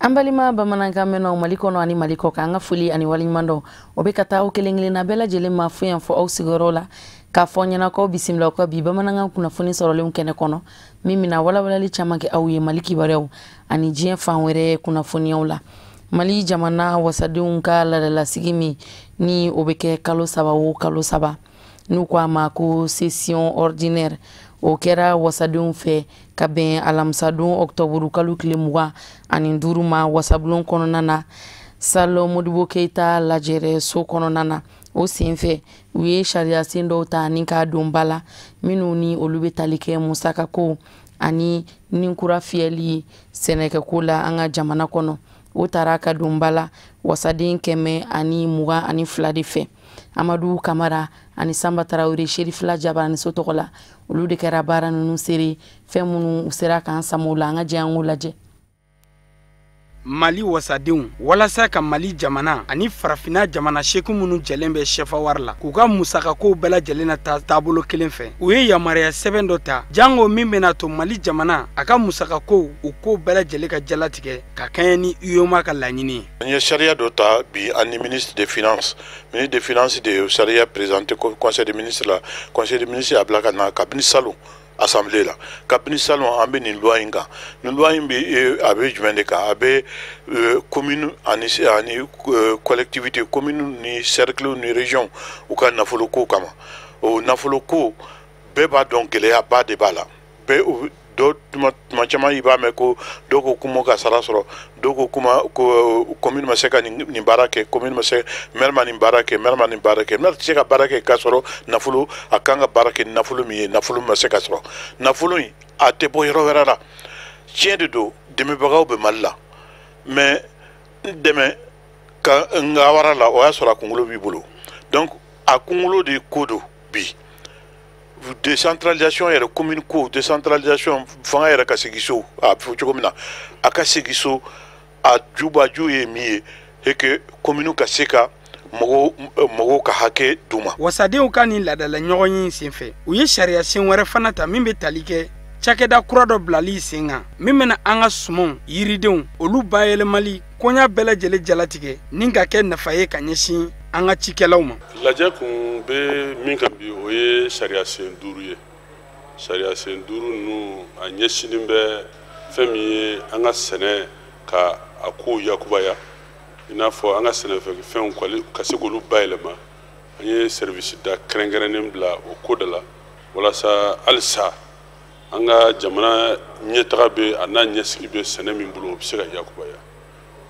Ambalima bamanankan mɛnnaw Mali kɔnɔ ani Mali kɔ kan, an ka foli ani waleɲuman dɔn o bɛ ka taa aw kelen-kelenna bɛɛ lajɛlen ma fo yan fɔ aw sigiyɔrɔ la k'a fɔ ɲɛna k'aw bisimila ka bi bamanankan kunnafoni sɔrɔlenw kɛnɛ kɔnɔ min bɛna walawalali caman kɛ aw ye Mali kibaruyaw ani diɲɛ fan wɛrɛ kunnafoniyaw la. Mali jamana wasadenw ka laadalasigi min ni o bɛ kɛ kalo saba o kalo saba n'u ko a ma ko session ordinaire o kɛra wasadenw fɛ ka bɛn alamisadon octobre kalo tile 25 ma wasabulon kɔnɔna na Salo Modibo Keita lajɛrɛ so kɔnɔna na. O senfɛ u ye sariya sen dɔw ta ni k'a don ba la minnu ni olu bɛ tali kɛ musakako ani ninkura fiyɛli sɛnɛkɛko la an ka jamana kɔnɔ. O taara ka don ba la wasaden 122 de fɛ. Amadu Kamara ani Samba Traoré Sherifila Jabara ni so tɔgɔ la olu de kɛra baara ninnu seri fɛn minnu sera k'an samu la an ka jɛ an k'o lajɛ. Mali wasadenw walasa ka Mali jamana ani farafina jamana seku minnu jɛlen bɛ chefawar la k'u ka musakakow bɛɛ lajɛlen na taabolo kelen fɛ u ye yamaruya sɛbɛn dɔ ta jango min bɛna to Mali jamana a ka musakakow u ko bɛɛ lajɛlen ka jalatigɛ ka kɛɲɛ ni UEMOA ka laɲini ye. An ye sariya dɔ ta bi ani ministre des finances de sariya présenté conseil des ministres la conseil des ministres a bila ka na kabini salon assemblée la kabini salon an bɛ nin loi in kan nin loi in bɛ a bɛ jumɛn de kan a bɛ commune ani collectivité commune ni cercle ni région u ka nafolo ko kama o nafolo ko bɛɛ b'a dɔn gɛlɛyaba de b'a la bɛɛ dɔ tuma caman i b'a mɛn ko dɔw ko kuma ka sara sɔrɔ dɔw ko kuma ko commune ma se ka nin baara kɛ commune ma se maire ma nin baara kɛ maire ma nin baara kɛ maire tɛ se ka baara kɛ k'a sɔrɔ nafolo a kan ka baara kɛ nafolo min ye nafolo ma se ka sɔrɔ nafolo in a tɛ bɔ yɔrɔ wɛrɛ la tiɲɛ de don dɛmɛbagaw bɛ Mali la mais dɛmɛ ka n ka wara la o y'a sɔrɔ a kunkolo b'i bolo donc a kunkolo de ko don bi. Décentralisation yɛrɛ commune ko décentralisation fanga yɛrɛ ka segin so a fɔ cogo min na a ka segin so a jubaju ye min ye et que commune ka se ka mɔgɔw ka hakɛ d'u ma. Wasadenw ka nin laadala ɲɔgɔn ye senfɛ u ye sariya sen wɛrɛ fana ta min bɛ tali kɛ cakɛda kura dɔ bilali sen kan min bɛna an ka sumanw yiridenw olu bayɛlɛmali koɲa bɛɛ lajɛlen jalatigɛ ni ka kɛ nafa ye ka ɲɛsin an ka cikɛlaw ma. Lajɛ kun bɛ min kan bi o ye sariya sen 5 ye sariya sen 5 ninnu a ɲɛsinin bɛ fɛn min ye an ka sɛnɛ ka a kow yakubaya i n'a fɔ an ka sɛnɛfɛnw ka se k'olu bayɛlɛma an ye service da kɛrɛnkɛrɛnnen bila o ko da la walasa halisa an ka jamana ɲɛtaga bɛ a n'a ɲɛsigi bɛ sɛnɛ min bolo o bɛ se ka yakubaya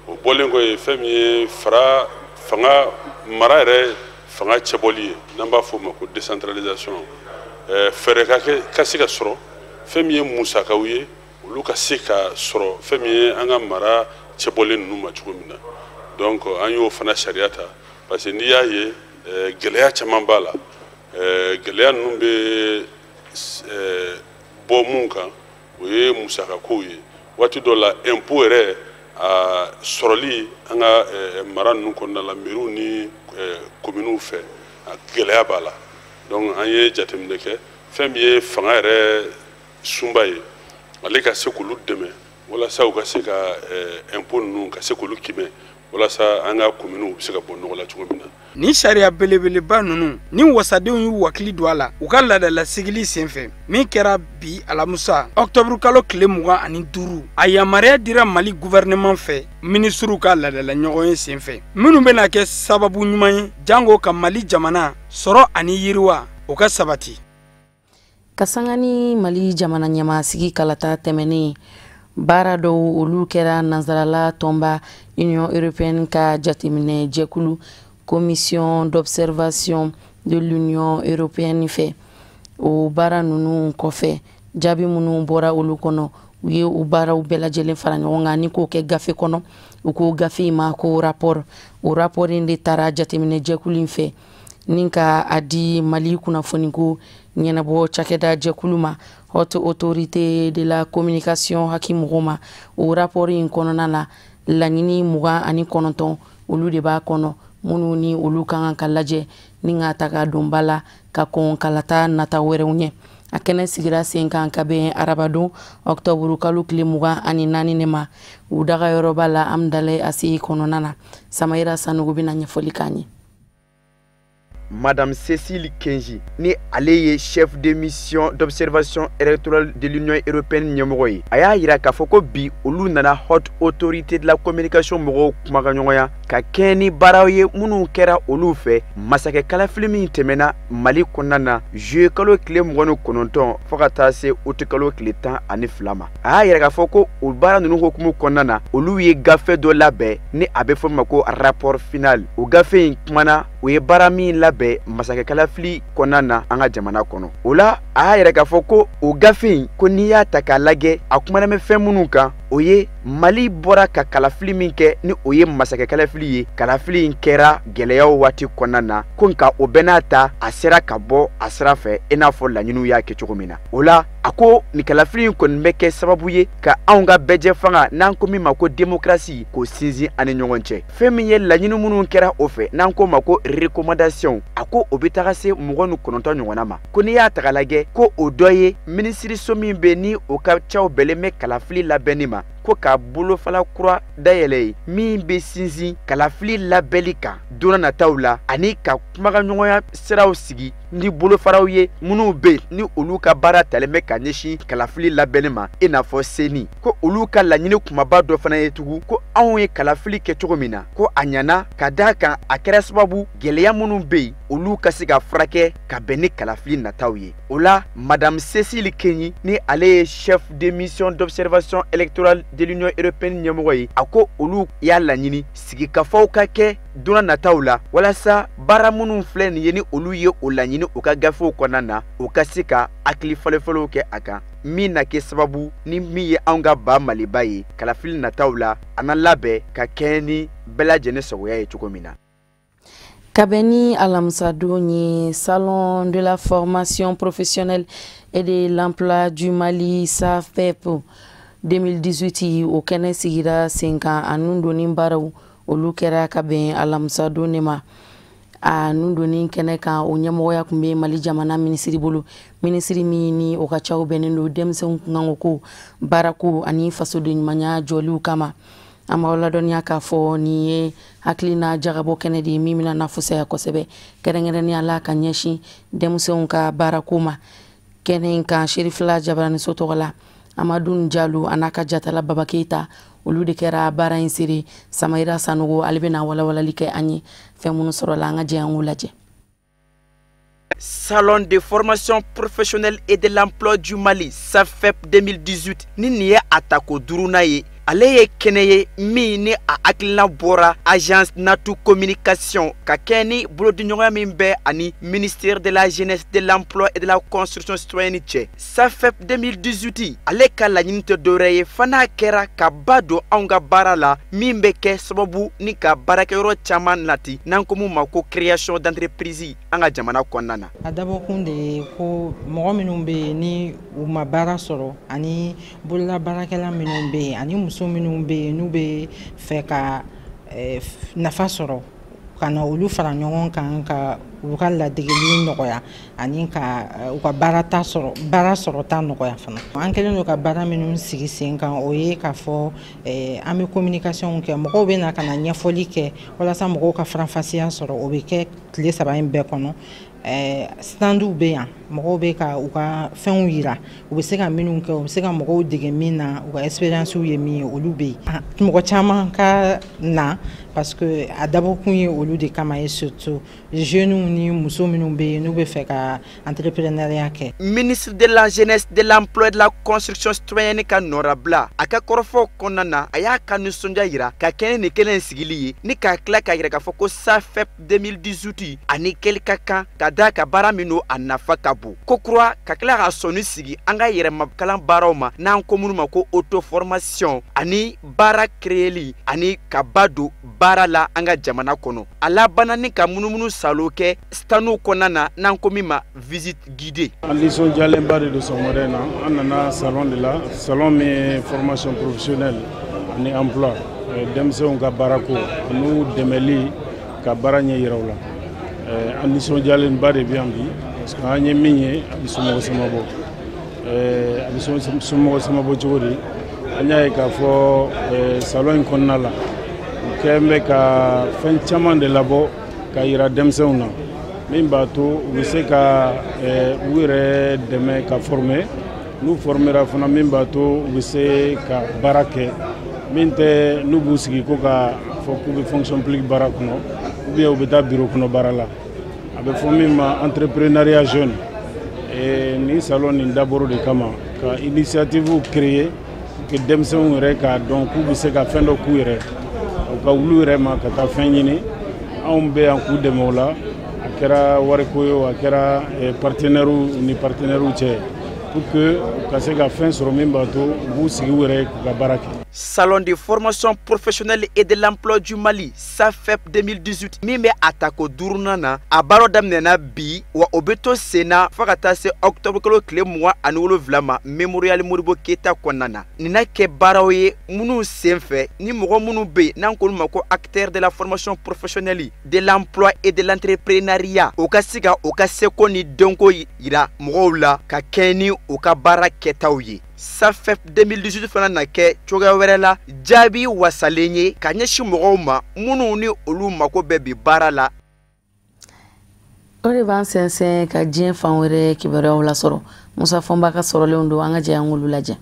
o bɔlen kɔ ye fɛn min ye fanga mara yɛrɛ fanga cɛbɔli ye n'an b'a fɔ o ma ko décentralisation fɛɛrɛ ka se ka sɔrɔ fɛn min ye musakaw ye olu ka se ka sɔrɔ fɛn min ye an ka mara cɛbɔlen ninnu ma cogo min na donc an y'o fana sariya ta parce que n'i y'a ye gɛlɛya caman b'a la gɛlɛya ninnu bɛ bɔ mun kan o ye musakakow ye waati dɔ la impôt yɛrɛ a sɔrɔli an ka mara ninnu kɔnɔna la mairies ni communes fɛ a gɛlɛya b'a la donc an ye jateminɛ kɛ fɛn min ye fanga yɛrɛ sunba ye ale ka se k'olu dɛmɛ walasa u ka se ka impôt ninnu ka se k'olu kimɛ walasa an ka communes bɛ se ka bɔ nɔgɔ la cogo min na. Ni sariya belebeleba ninnu ni wasadenw y'u wakili don a la u ka laadalasigili senfɛ min kɛra bi alamusa octobre kalo tile 25 a yamaruya dira Mali gouvernement fɛ ministres ka laadala ɲɔgɔn ye senfɛ minnu bɛna kɛ sababu ɲuman ye jango ka Mali jamana sɔrɔ ani yiriwa o ka sabati. Ka sanga ni Mali jamana ɲɛmaasigi kalata tɛmɛnen baara dɔw olu kɛra nansarala tɔnba Union européenne ka jateminɛ jɛkulu Commission d'observation de l'Union européenne fɛ o baara ninnu kɔfɛ jaabi minnu bɔra olu kɔnɔ u ye u baaraw bɛɛ lajɛlen fara ɲɔgɔn kan ni k'o kɛ gafe kɔnɔ u ko gafe in ma ko rapport o rapport in de taara jateminɛ jɛkulu in fɛ ni ka a di Mali kunnafoniko ɲɛnabɔ cakɛda jɛkulu ma haute autorité de la communication hakimɔgɔw ma o rapport in kɔnɔna na laɲini 29 olu de b'a kɔnɔ minnu ni olu kan ka lajɛ ni ka ta ka don ba la ka kɔn kalata nata wɛrɛw ɲɛ a kɛnɛ sigira sen kan ka bɛn arabadon octobre kalo tile 24 ne ma u daga yɔrɔba la amdale asi kɔnɔna na Samayira Sanogo bɛna ɲɛfɔli k'an ye. Madame Cécile Kenji, ni ale ye chef de mission d'observation électorale de l'Union européenne ɲɛmɔgɔ ye. A y'a yira k'a fɔ ko bi olu nana haute autorité de la communication mɔgɔw kumakanɲɔgɔnya ka kɛɲɛ ni baaraw ye minnu kɛra olu fɛ. Masakɛ kalafili min tɛmɛna Mali kɔnɔna na juillet kalo tile 29 fo ka taa se août kalo tile 12 ma. A y'a yira k'a fɔ ko o baara ninnu hukumu kɔnɔna na olu ye gafe dɔ labɛn ni a bɛ fɔ ma ko rapport final. O gafe in kumana o ye baara min labɛn masakɛ kalafili kɔnɔna na an ka jamana kɔnɔ. O la a y'a yira k'a fɔ ko o gafe in ko n'i y'a ta k'a lajɛ a kumana bɛ fɛn minnu kan o ye Mali bɔra ka kalafili min kɛ ni o ye masakɛ kalafili ye. Kalafili in kɛra gɛlɛyaw waati kɔnɔna na ko nka o bɛɛ n'a ta a sera ka bɔ a sira fɛ i n'a fɔ laɲiniw y'a kɛ cogo min na. O la a ko ni kalafili in kɔni bɛ kɛ sababu ye ka anw ka bɛjɛ fanga n'an ko min ma ko démocratie k'o sinsin ani ɲɔgɔn cɛ. Fɛn min ye laɲini minnu kɛra o fɛ n'an ko ma ko recommandation a ko o bɛ taga se 29 ɲɔgɔnna ma. Ko n'i y'a ta k'a lajɛ ko o dɔ ye minisiriso min bɛ ni o ka caw bɛlen bɛ kalafili labɛnni ma ko ka bolofala kura dayɛlɛ ye min bɛ sinsin kalafili labɛnli kan don nataw la ani ka kumakanɲɔgɔnya siraw sigi ni bolofaraw ye minnu bɛ ni olu ka baara talen bɛ ka ɲɛsin kalafili labɛnni ma i n'a fɔ seni ko olu ka laɲini kumaba dɔ fana ye tugun ko anw ye kalafili kɛ cogo min na ko a ɲana ka d'a kan a kɛra sababu gɛlɛya minnu bɛ yen olu ka se ka furakɛ ka bɛn ni kalafili nataw ye. O la Madame Cécile Kenyi ni ale ye chef de mission d'observation électorale de l'Union européenne ɲɛmɔgɔ ye a ko olu y'a laɲini sigikafaw ka kɛ don nataw la walasa baara minnu filɛ nin ye ni olu ye o laɲini u ka gafew kɔnɔna na u ka se ka hakili fɔlɔfɔlɔw kɛ a kan min na kɛ sababu ni min ye anw ka ba Maliba ye kalafili nataw la a na labɛn ka kɛɲɛ ni bɛɛ lajɛlen sagoya ye cogo min na. Kabeni Alamsadou ni Salon de la formation professionnelle et de l'emploi du Mali SAFEP 2018 o kɛnɛ sigira sen kan a nun donni baaraw olu kɛra ka bɛn Alamsadou ne ma. A nun donni kɛnɛ kan o ɲɛmɔgɔya kun bɛ Mali jamana minisiri bolo minisiri min ni o ka caw bɛnnen don denmisɛnw kunkanko ko baarako ani fasoden ɲumanya jɔliw kama. An b'aw ladɔnniya k'a fɔ nin ye hakilina jagabɔ kɛnɛ de ye min bɛna na fusaya kosɛbɛ kɛrɛnkɛrɛnnenya la ka ɲɛsin denmisɛnw ka baarako ma. Kɛnɛ in kan Sherifila Jabaraniso tɔgɔ la Amadou Jalo a n'a ka jatala Baba Keita olu de kɛra baara in siri. Samayira Sanogo ale bɛna walawalali kɛ an ye fɛn minnu sɔrɔla an ka jɛ an k'u lajɛ. Salon de formation professionnelle et de l'emploi du Mali SAFEP 2018 ni nin ye a ta ko duruna ye ale ye kɛnɛ ye min ni a hakilina bɔra agence Natu communication ka kɛ ni bolodiɲɔgɔnya min bɛ ani ministère de la jeunesse de l'emploi et de la construction citoyenne cɛ. SAFEP 2018 ale ka laɲini tɛ dɔwɛrɛ ye fana kɛra ka ba don anw ka baara la min bɛ kɛ sababu ni ka baarakɛyɔrɔ caman nati n'an ko mun ma ko création d'entreprise an ka jamana kɔnɔna na. A dabɔkun de ye ko mɔgɔ minnu bɛ yen ni u ma baara sɔrɔ ani bolola baarakɛla minnu bɛ yen ani muso minnu bɛ yen n'u bɛ fɛ ka nafa sɔrɔ ka na olu fara ɲɔgɔn kan ka u ka ladegeli nɔgɔya ani ka u ka baara sɔrɔta nɔgɔya fana. An kɛlen don ka baara minnu sigi sen kan o ye k'a fɔ an bɛ communication kɛ mɔgɔw bɛ na ka na ɲɛfɔli kɛ walasa mɔgɔw ka faranfasiya sɔrɔ o bɛ kɛ tile 3 in bɛɛ kɔnɔ. Standuw bɛ yan mɔgɔw bɛ ka u ka fɛnw yira u bɛ se ka minnu kɛ u bɛ se ka mɔgɔw dege min na u ka expériencew ye min ye olu bɛ yen mɔgɔ caman ka na parce que a dabɔkun ye olu de kama ye surtout jeunes ni muso minnu bɛ yen n'u bɛ fɛ ka entrepreneuriat kɛ. Ministre de la jeunesse de l'emploi et de la construction citoyenne ka nɔrabila a ka kɔrɔfɔ kɔnɔna na a y'a ka nisɔndiya yira ka kɛnɛ ni kelen sigili ye ni ka tila ka yira k'a fɔ ko SAFEP 2018 ani kɛli ka kan ka da ka baara min don a nafa ka bon ko kura ka tila ka sɔnni sigi an ka yɛrɛmakalan baaraw ma n'an ko minnu ma ko auto formation ani baara créeli ani ka ba don baara la an ka jamana kɔnɔ a labanna ni ka munumunu salo kɛ stanu kɔnɔna na n'an ko min ma visite guidée. An nisɔndiyalenba de don sɔgɔmada in na an nana salon de la salon min ye formation professionnelle ani emploi denmisɛnw ka baarako n'u dɛmɛli ka baara ɲɛ yira u la. An nisɔndiyalenba de bɛ yan bi parce que an ye min ye a bɛ somɔgɔ sama bɔ a bɛ somɔgɔ sama bɔ cogo di an y'a ye k'a fɔ salon in kɔnɔna la u kɛlen bɛ ka fɛn caman de labɔ ka yira denmisɛnw na min b'a to u bɛ se ka u yɛrɛ dɛmɛ ka former n'u formera fana min b'a to u bɛ se ka baara kɛ min tɛ n'u b'u sigi ko ka fɔ k'u bɛ fonction publique baara kɔnɔ ou bien u bɛ taa bureau kɔnɔ baara la a bɛ fɔ min ma entrepreneuriat jeune ni salon nin dabɔra de kama ka initiative créer que denmisɛnw yɛrɛ k'a dɔn k'u bɛ se ka fɛn dɔ k'u yɛrɛ u ka wuli yɛrɛ ma ka taa fɛn ɲini anw bɛ yan k'u dɛmɛ o la a kɛra wariko ye a kɛra partenaires ni partenaires cɛ pour que u ka se ka fɛn sɔrɔ min b'a to u b'u sigi u yɛrɛ k'u ka baara kɛ. Salon de formation professionnelle et de l'emploi du Mali, SAFEP 2018, mime atako durunana, a baro damnena bi, wa obeto sena, fakata se octobre kolo kle mwa anuolo vlama, memorial muribo keta konana. Nina ke baraoye, munu senfe, ni moro munu be, nankolu mako acteur de la formation professionnelle, de l'emploi et de l'entrepreneuriat. Oka siga, oka seko ni donko ira, mroula, ka keni, oka bara ketaoye. SAFEP 2018 fana na kɛ cogoya wɛrɛ la jaabi wasalen ye ka ɲɛsin mɔgɔw ma minnu ni olu mako bɛɛ bi baara la. O de b'an sɛnsɛn ka diɲɛ fan wɛrɛ kibaruyaw lasɔrɔ Musa Fɔnba ka sɔrɔlenw don an ka jɛ an k'olu lajɛ.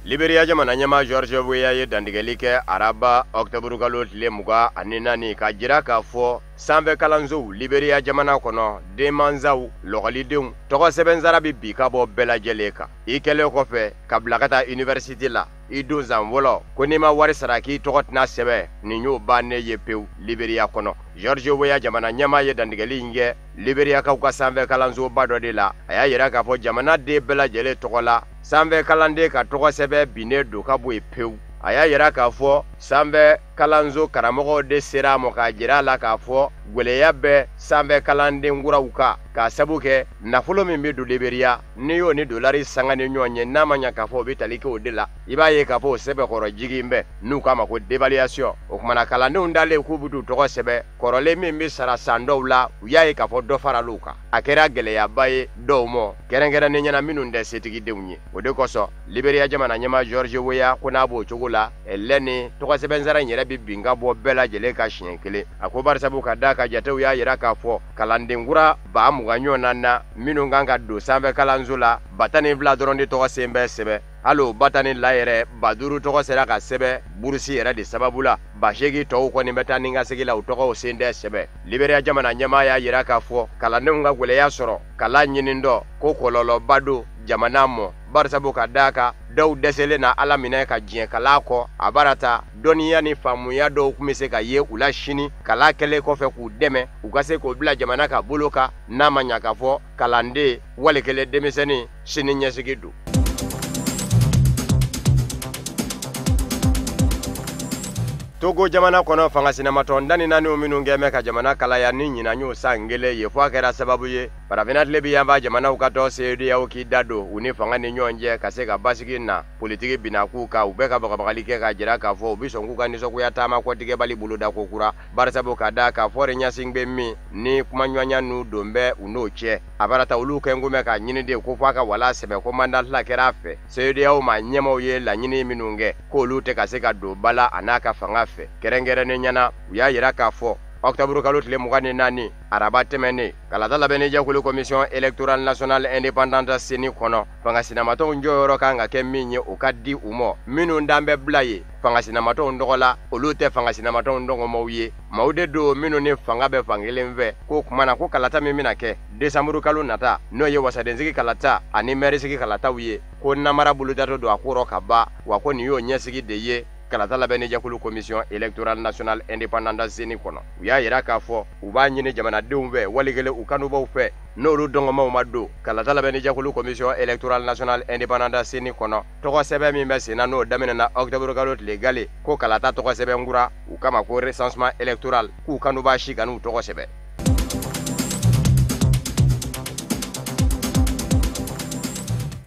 Liberia jamana ɲɛma George Weah ye dantigɛli kɛ araba octobre kalo tile 24 ka jira k'a fɔ sanfɛ kalansow Liberia jamana kɔnɔ denmansaw lɔgɔlidenw tɔgɔ sɛbɛnzara bi bi ka bɔ bɛɛ lajɛlen kan i kɛlen kɔfɛ ka bila ka taa université la i don zan fɔlɔ ko n'i ma wari sara k'i tɔgɔ tɛna sɛbɛn nin y'o bannen ye pewu Liberia kɔnɔ George Weah jamana ɲɛma ye dantigɛli in kɛ Liberiyakaw ka sanfɛ kalansoba dɔ de la a y'a yira k'a fɔ jamana den bɛɛ lajɛlen tɔgɔ la sanfɛ kalanden ka tɔgɔ sɛbɛn binnen don ka bɔ yen pewu a y'a yira k'a fɔ sanfɛ kalanso karamɔgɔw de sera a ma k'a jira a la k'a fɔ gwɛlɛya bɛ sanfɛ kalanden kuraw kan k'a sabu kɛ nafolo min bɛ don Liberia n'i y'o ni dolari sanga ni ɲɔgɔn ye n'a ma ɲɛ k'a fɔ o bɛ tali kɛ o de la i b'a ye k'a fɔ o sɛbɛkɔrɔ jigin bɛ n'u k'a ma ko dévaluation o kumana kalandenw dalen k'u bɛ t'u tɔgɔ sɛbɛn kɔrɔlen min bɛ sara san dɔw la u y'a ye k'a fɔ dɔ farala u kan a kɛra gɛlɛyaba ye dɔw ma kɛrɛnkɛrɛnnen ɲɛna minnu tɛ setigidenw ye o de kosɔn Liberia jamana ɲɛma George Weah ko n'a b'o cogo la ɛlɛ ni tɔgɔ sɛbɛnzara in yɛrɛ bɛ bin ka bɔ bɛɛ lajɛlen ka siɲɛ kelen a ko barisabu ka da ka jatew y'a yira k'a fɔ kalanden kura 20 ɲɔgɔnna na minnu kan ka don sanfɛ kalanso la 12 dɔrɔn de tɔgɔ sen bɛ sɛbɛn hali o 10 la yɛrɛ 50 tɔgɔ sera ka sɛbɛn burusi yɛrɛ de sababu la 80 tɔw kɔni bɛ taa ni ka segin la u tɔgɔw sen tɛ sɛbɛn Liberia jamana ɲɛmaa y'a yira k'a fɔ kalandenw ka gwɛlɛya sɔrɔ kalan ɲini dɔ ko kɔlɔlɔba don jamana mɔ barisabu ka da kan dɔw dɛsɛlen na ala minɛ ka diɲɛ kala kɔ a barata dɔnniya ni faamuya dɔw kun bɛ se ka ye u la sini kala kɛlen kɔfɛ k'u dɛmɛ u ka se k'o bila jamana ka bolo kan n'a ma ɲa k'a fɔ kalanden walikelen denmisɛnnin sini ɲɛsigi don. Togo jamana kɔnɔ fangasinamatɔ ndani naani minnu kɛmɛ ka jamana kalaya ni ɲinan y'o san kelen ye fɔ a kɛra sababu ye farafinna tile bi yanfa jamanaw ka tɔ CEDEAO k'i da don u ni fanga ni ɲɔgɔn cɛ ka se ka basigi na politiki bina k'u kan u bɛ ka bagabagali kɛ ka jira k'a fɔ u bi sɔn k'u ka nisɔngoya taama kɔtigɛbali boloda ko kura barisabu ka da k'a fɔ ɲɛsin bɛ min ni kumaɲɔgɔnya n'u don bɛ u n'o cɛ a barata olu kɛnkumɛ ka ɲini de ko fɔ a ka wala sɛbɛn ko mandat la kɛra a fɛ CEDEAO ma ɲɛmaw ye laɲini minnu kɛ k'olu tɛ ka se ka don bala a n'a ka fanga fɛ kɛrɛnkɛrɛnnen ɲɛna u y'a yira k'a fɔ octobre kalo tile 24 araba tɛmɛnen kalata labɛnni jɛkulu commission électorale nationale indépendante seni kɔnɔ fangasinamatɔw jɔyɔrɔ kan ka kɛ min ye o ka di u ma minnu dan bɛ bila ye fangasinamatɔw dɔgɔ la olu tɛ fangasinamatɔw dɔgɔmaw ye maaw de don minnu ni fanga bɛ fankelen fɛ ko kumana ko kalata min bɛna kɛ décembre kalo nata n'o ye wasadensigi kalata ani mairisigi kalataw ye ko namara bolodatɔ don a kɔrɔ ka ban wa ko nin y'o ɲɛsigi de ye kalata labɛnni jɛkulu commission électorale nationale indépendante seni kɔnɔ u y'a yira k'a fɔ u b'a ɲini jamanadenw fɛ walikelen u kanubaw fɛ n'olu dɔngɔmaw ma don kalata labɛnni jɛkulu commission électorale nationale indépendante seni kɔnɔ tɔgɔ sɛbɛn min bɛ senna n'o daminɛna octobre kalo tile gale ko kalata tɔgɔ sɛbɛn kura u kama ko recensement électoral k'u kanuba si ka n'u tɔgɔ sɛbɛn.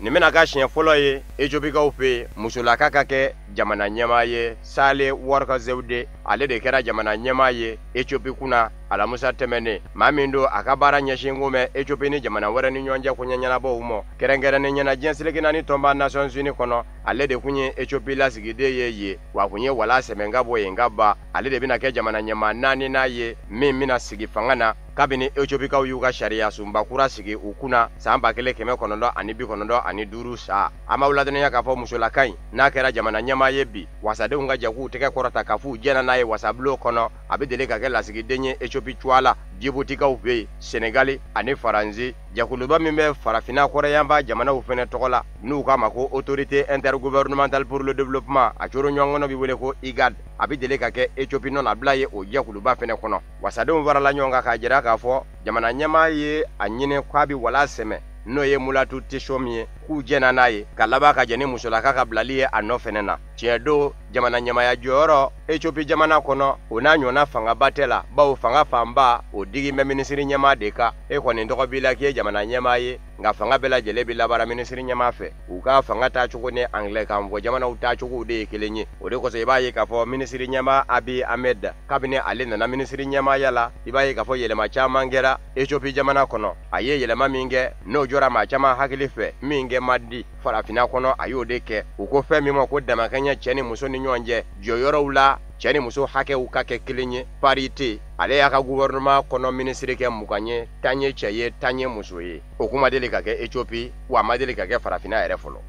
Nin bɛna ka siɲɛ fɔlɔ ye Ejopikaw fɛ musolaka ka kɛ jamana ɲɛmaa ye Sale Work Zewde ale de kɛra jamana ɲɛmaa ye Ethiopie kunna alamusa tɛmɛnen maa min don a ka baara ɲɛsin kun bɛ Ethiopie ni jamana wɛrɛ ni ɲɔgɔn cɛ ko ɲɛnabɔw ma kɛrɛnkɛrɛnnen ɲɛna diɲɛ seleke naani tɔnba Nations Unies kɔnɔ ale de kun ye Ethiopie lasigiden ye yen wa kun ye wala sɛmɛ ka bɔ yen ka ba ale de bɛna kɛ jamana ɲɛmaa naaninan ye min bɛna sigi fanga na kabini Ethiopikaw y'u ka sariya sunba kura sigi u kunna san 1995 sa a ma ladɔnniya k'a fɔ musolaka in n'a kɛra jamana ɲɛmaa ye bi wasadenw ka jɛ k'u tɛgɛ kɔrɔta ka f'u jɛna n'a ye wasabulon kɔnɔ a bɛ deli ka kɛ lasigiden ye Ethiopie cogoya la Djibouti-kaw bɛ yen Senegali ani Faransi jɛkuluba min bɛ farafinna kɔrɔyanba jamanaw fɛnɛ tɔgɔ la n'u k'a ma ko autorité intergouvernementale pour le développement a coro ɲɔgɔn kɔnɔ bɛ wele ko IGAD a bɛ deli ka kɛ Ethiopie nɔnabila ye o jɛkuluba fɛnɛ kɔnɔ wasadenw farala ɲɔgɔn kan k'a jira k'a fɔ jamana ɲɛmaa ye a ɲini k'a bɛ wala sɛmɛ n'o ye Mulatu Tesho min ye k'u jɛna n'a ye ka laban ka jɛ ni musolaka ka bilali ye a nɔ fɛnɛ na tiɲɛ don jamana ɲɛmaya jɔyɔrɔ Ethiopie jamana kɔnɔ o n'a ɲɔgɔnna fangaba tɛ la bawo fanga fanba o digi bɛ minisiri ɲɛmaa de kan e kɔni tɔgɔ b'i la k'i ye jamana ɲɛmaa ye nka fanga bɛɛ lajɛlen bɛ labara minisiri ɲɛmaa fɛ u ka fanga taacogo ni Anglais-kan fɔ jamanaw taacogow de ye kelen ye o de kosɔn i b'a ye k'a fɔ minisiri ɲɛmaa Abiy Ahmed kabini ale nana minisiri ɲɛmaaya la i b'a ye k'a fɔ yɛlɛma caman kɛra Ethiopie jamana kɔnɔ a ye yɛlɛma min kɛ n'o jɔra maa caman hakili fɛ min kɛ ma di farafinna kɔnɔ a y'o de kɛ u ko fɛn min ma ko damakɛɲɛ cɛ ni muso ni ɲɔgɔn cɛ jɔyɔrɔw la cɛ ni muso hakɛw ka kɛ kelen ye parité ale y'a ka gouvernement kɔnɔ minisiri kɛ 20 ye 10 ye cɛ ye 10 ye muso ye o kuma deli ka kɛ Ethiopie wa ma deli ka kɛ farafinna yɛrɛ fɔlɔ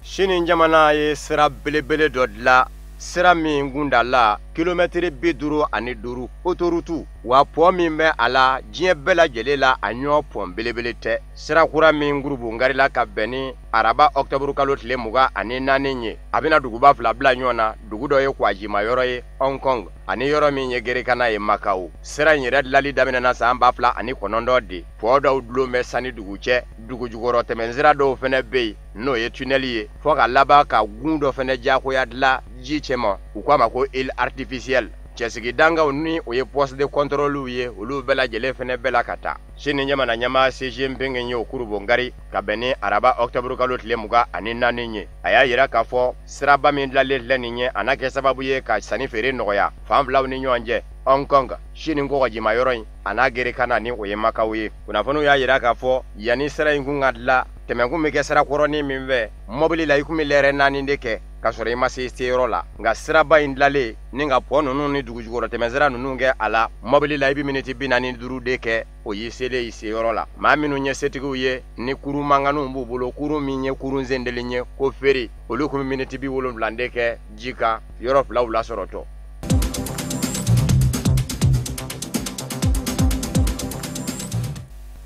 Sini jamana ye sira belebele dɔ dilan sira min gundala kilomɛtiri 55 autoroute wa pont min bɛ a la diɲɛ bɛɛ lajɛlen la a ɲɔ pont belebele tɛ sira kura min gurubu ngarila ka bɛn ni araba octobre kalo tile 24 ye a bɛna duguba fila bila ɲɔgɔn na dugu dɔ ye kwajima yɔrɔ ye Hong Kong ani yɔrɔ min ye gerekana ye Macau sira in yɛrɛ dilali daminɛna san 2009 de pont dɔw dulon bɛ sani dugu cɛ dugu jukɔrɔ tɛmɛsira dɔw fɛnɛ bɛ yen n'o ye tunnel ye fɔ ka laban ka gun dɔ fɛnɛ jagoya dilan ji cɛma u k'a ma ko île artificielle cɛsigi dangaw ni o ye poste de contrôle ye olu bɛɛ lajɛlen fɛnɛ bɛɛ la ka taa sini jamana ɲɛmaa Xi Jinping ye o kurubo ngari ka bɛn ni araba octobre kalo tile 24 ye a y'a yira k'a fɔ siraba min dilalen filɛ nin ye a na kɛ sababu ye ka sanni feere nɔgɔya fan filaw ni ɲɔgɔn cɛ Hong Kong Chine kɔgɔjima yɔrɔ in a n'a gerekana ni o ye Macau ye kunnafoniw y'a yira k'a fɔ yanni sira in kun ka dilan tɛmɛkun bɛ kɛ sira kɔrɔnin min fɛ mɔbili la i kun bɛ lɛrɛ 4 de kɛ ka sɔrɔ i ma se yɔrɔ la nka siraba in dilalen ni ka pont ninnu ni dugu jukɔrɔ tɛmɛsira ninnu kɛ a la mɔbili la i bɛ miniti 45 de kɛ o y'i selen i seyɔrɔ la maa minnu ye setigiw ye ni kurun mankanninw b'u bolo kurun min ye kurun zendelen ye ko feere olu kun bɛ miniti 70 de kɛ ji kan yɔrɔ filaw lasɔrɔtɔ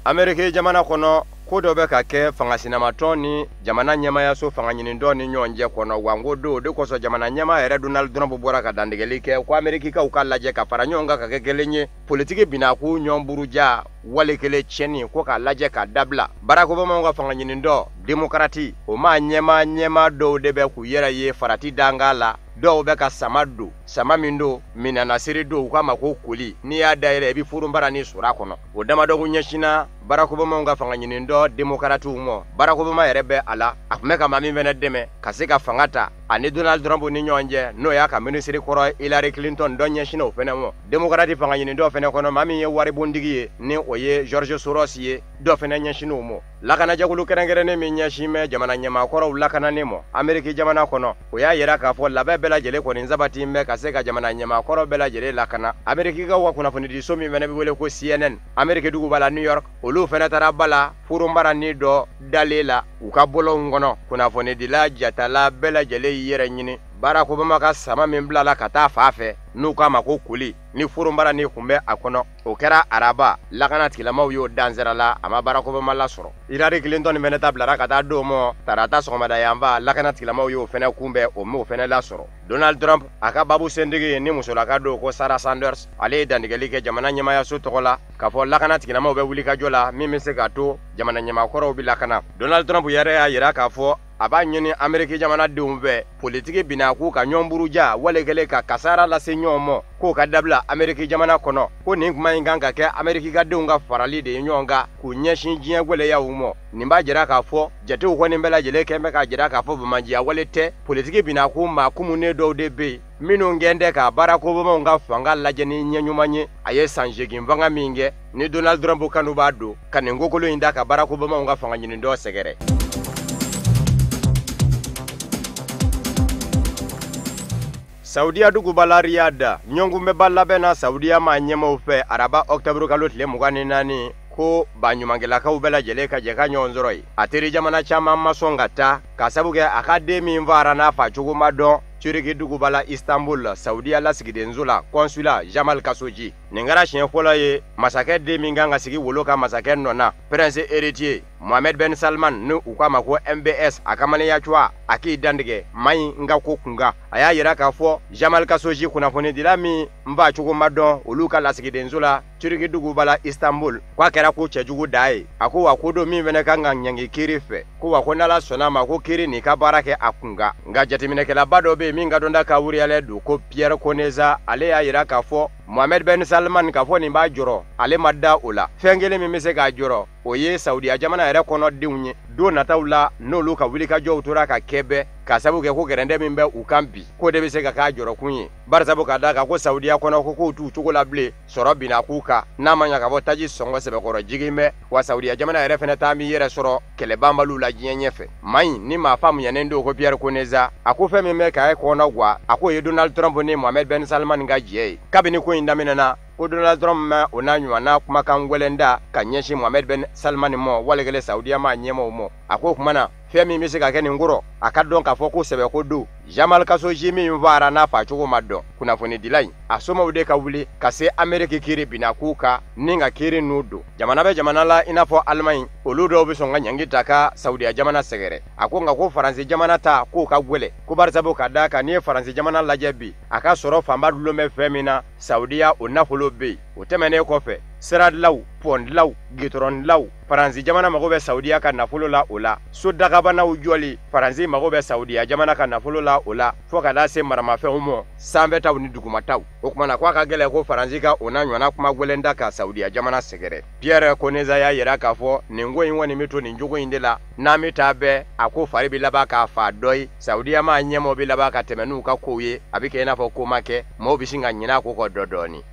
Amerike jamana kɔnɔ ko dɔ bɛ ka kɛ fangasinamatɔn ni jamana ɲɛmayaso fangaɲinidɔn ni ɲɔgɔn cɛ kɔnɔ wa n ko don o de kosɔn jamana ɲɛmaa yɛrɛ Donald Trump bɔra ka dantigɛli kɛ ko Amerikikaw ka lajɛ ka fara ɲɔgɔn kan ka kɛ kelen ye politiki bina k'u ɲɔgɔn buruja wale kelen tiɲɛni ko k'a lajɛ ka dabila Barack Obama ka fangaɲinidɔn démocrate o ma ɲɛmaa dɔw de bɛ k'u yɛrɛ ye farati danga la dɔw bɛ ka sama don sama min don minanasiri don u k'a ma ko koli n'i y'a dayɛlɛ i bɛ furunbara ni sura kɔnɔ o damadɔw ɲɛsinna Barack Obama ka fangaɲinidɔn démocratew ma Barack Obama yɛrɛ bɛ a la a tun bɛ ka maa min fɛnɛ dɛmɛ ka se ka fanga ta ani Donald Trump ni ɲɔgɔn cɛ n'o y'a ka minisiri kɔrɔ Hillary Clinton dɔ ɲɛsinna o fɛnɛ ma démocrate fangaɲinidɔn fɛnɛ kɔnɔ maa min ye waribondigi ye ni o ye George Soros ye dɔ fɛnɛ ɲɛsinna o ma lakanajɛkulu kɛrɛnkɛrɛnnen min ɲɛsin bɛ jamana ɲɛmaakɔrɔw lakananen ma Ameriki jamana kɔnɔ o y'a yira k'a fɔ labɛn bɛɛ lajɛlen kɔni sabati bɛ ka se ka jamana ɲɛmaakɔrɔ bɛɛ lajɛlen lakana Amerikikaw ka kunnafonidiso min fɛnɛ bɛ wele ko CNN Ameriki dugu b'a la New York olu fɛnɛ taara bala furunbara ni dɔ dalen la u ka bɔlɔnw kɔnɔ kunnafonidila jatala bɛɛ lajɛlen y'i yɛrɛ ɲini Barack Obama ka sama min bilala ka taa fa fɛ n'u k'a ma ko koli ni furunbara ni kun bɛ a kɔnɔ o kɛra araba lakana tigilamaw y'o dansɛra la a ma Barack Obama lasɔrɔ Hillary Clinton fɛnɛ ta bilara ka taa d'o ma tarata sɔgɔmada yanfɛ lakana tigilamaw y'o fɛnɛ kunbɛn o m'o fɛnɛ lasɔrɔ Donald Trump a ka babu sentigi ni musolaka don ko Sarah Sanders ale ye dantigɛli kɛ jamana ɲɛmayaso tɔgɔ la k'a fɔ lakana tigilamaw bɛ wuli ka jɔ la min bɛ se ka to jamana ɲɛmaakɔrɔw bɛ lakana Donald Trump yɛrɛ y'a yira k'a fɔ a b'a ɲini Ameriki jamanadenw fɛ politiki bina k'u ka ɲɔgɔn buruja walekele ka kasara lase ɲɔgɔn ma k'o ka dabila Ameriki jamana kɔnɔ ko nin kuma in kan ka kɛ Ameriki ka denw ka farali de ye ɲɔgɔn kan k'u ɲɛsin diɲɛ gwɛlɛyaw ma nin b'a jira k'a fɔ jatew kɔni bɛɛ lajɛlen kɛn bɛ k'a jira k'a fɔ bamajiya wale tɛ politiki bina k'u maa kumunen dɔw de be yen minnu gɛn tɛ ka Barack Obama ka fanga lajɛ ni ɲɛ ɲuman ye a ye san 8 fanga min kɛ ni Donald Trump kanu b'a don ka nin kokolo in da ka Barack Obama ka fanga ɲini dɔ sɛgɛrɛ. Saudiya dugubala Riyadh ɲɔngɔn bɛ ba labɛnna Saudiya ma ɲɛmaw fɛ araba octobre kalo tile 24 ko ba ɲumankɛlakaw bɛɛ lajɛlen ka jɛ ka ɲɔgɔn sɔrɔ yen a teri jamana caman ma sɔn ka taa ka sabu kɛ a ka den min fara n'a fa cogo ma dɔn Turki dugubala Istanbul Saudiya lasigidenso la consulat Jamal Khashoggi nin kɛra siɲɛ fɔlɔ ye masakɛ den min kan ka sigi wolo ka masakɛ nɔ na prince héritier Mohammed Ben Salman ni u k'a ma ko MBS a kamalenya cogoya a k'i dantigɛ maɲi n ka ko kunkan a y'a yira k'a fɔ Jamal Khashoggi kunnafonidila min n fa cogo ma dɔn olu ka lasigidenso la Turki dugubala Istanbul k'a kɛra ko cɛjugu da ye a ko wa ko don min fɛnɛ kan ka ɲangi kiri fɛ ko wa ko n'Ala sɔnna ma ko kiri n'i ka baara kɛ a kunkan nka jateminɛkɛlaba dɔ bɛ yen min ka dɔnda ka wuriyalen don ko Pierre Koneza ale y'a yira k'a fɔ Mohammed Ben Salman k'a fɔ nin b'a jɔrɔ ale ma da o la fɛn kelen min bɛ se k'a jɔrɔ o ye Saudiya jamana yɛrɛ kɔnɔdenw ye don nataw la n'olu ka wulikajɔw tora ka kɛ bɛɛ ka sabu kɛ ko gɛrɛndɛ min bɛ u kan bi ko de bɛ se ka k'a jɔrɔkun ye bari sabu ka da kan ko Saudiya kɔnɔ ko k'u t'u cogo la bilen sɔrɔ bina k'u kan n'a ma ɲa ka fɔ taji sɔngɔ sɛbɛkɔrɔ jigin bɛ wa Saudiya jamana yɛrɛ fɛnɛ taa min yɛrɛ sɔrɔ kɛlɛbanbaliw la diɲɛ ɲɛfɛ maɲi ni maa faamuyanen don ko Pierre Koneza a ko fɛn min bɛ k'a ye kɔnɔ guwa a ko ye Donald Trump ni Mohammed Ben Salman ka jɛ ye kabini ko in daminɛna ko Donald Trump ma o n'a ɲɔgɔnna kumakan gwɛlɛn da ka ɲɛsin Mohammed Ben Salman ma walikele Saudiya ma ɲɛmaw ma a ko kuma na fɛn min bɛ se ka kɛ nin kɔrɔ a ka dɔn k'a fɔ ko sɛbɛ ko don Jamal Khashoggi min fara n'a fa cogo ma dɔn kunnafonidila in a somaw de ka wuli ka se Ameriki kiri bina k'u kan ni ka kiri n'u don jamana bɛ jamana la i n'a fɔ Allemagne olu dɔw bɛ sɔn ka ɲangi ta ka Saudiya jamana sɛgɛrɛ a ko nka ko Faransi jamana ta k'o ka gwɛlɛ ko bari sabu ka da kan n'i ye Faransi jamana lajɛ bi a ka sɔrɔ fanba dulon bɛ fɛn min na Saudiya o nafolo bɛ yen o tɛmɛnen kɔfɛ siradilaw pɔndilaw gitɔrɔndilaw Faransi jamana mago bɛ Saudiya ka nafolo la o la so dagabanaw jɔli Faransi mago bɛ Saudiya jamana ka nafolo la o la fo ka taa se maramafɛnw ma sanfɛtaw ni dugumataw o kumana ko a ka gɛlɛ ko Faransi ka o n'a ɲɔgɔnna kuma gwɛlɛn da ka Saudiya jamana sɛgɛrɛ Pierre Koneza y'a yira k'a fɔ nin ko in kɔni bɛ to nin cogo in de la n'an bɛ taa bɛɛ a ko fari bɛ laban k'a fa dɔ ye Saudiya ma ɲɛmaaw bɛ laban ka tɛmɛ n'u ka kow ye a bɛ kɛ i n'a fɔ ko ma kɛ maaw bɛ sin ka ɲinɛ a ko kɔ dɔɔni.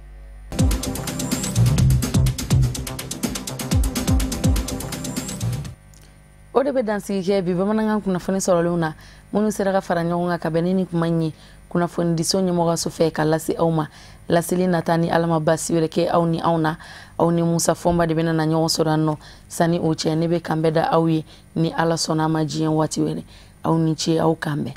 O de bɛ dansigi kɛ bi bamanankan kunnafoni sɔrɔlenw na minnu sera ka fara ɲɔgɔn kan ka bɛn ni kuma in ye kunnafoni diso ɲɛmɔgɔso fɛ ka lase aw ma laseli nata ni Ala ma basi wɛrɛ kɛ aw ni anw na aw ni Musa Fɔnba de bɛna na ɲɔgɔn sɔrɔ yan nɔ sani o cɛ ne bɛ kan bɛɛ da aw ye ni Ala sɔnna a ma diɲɛ waati wɛrɛ aw ni ce aw kan bɛn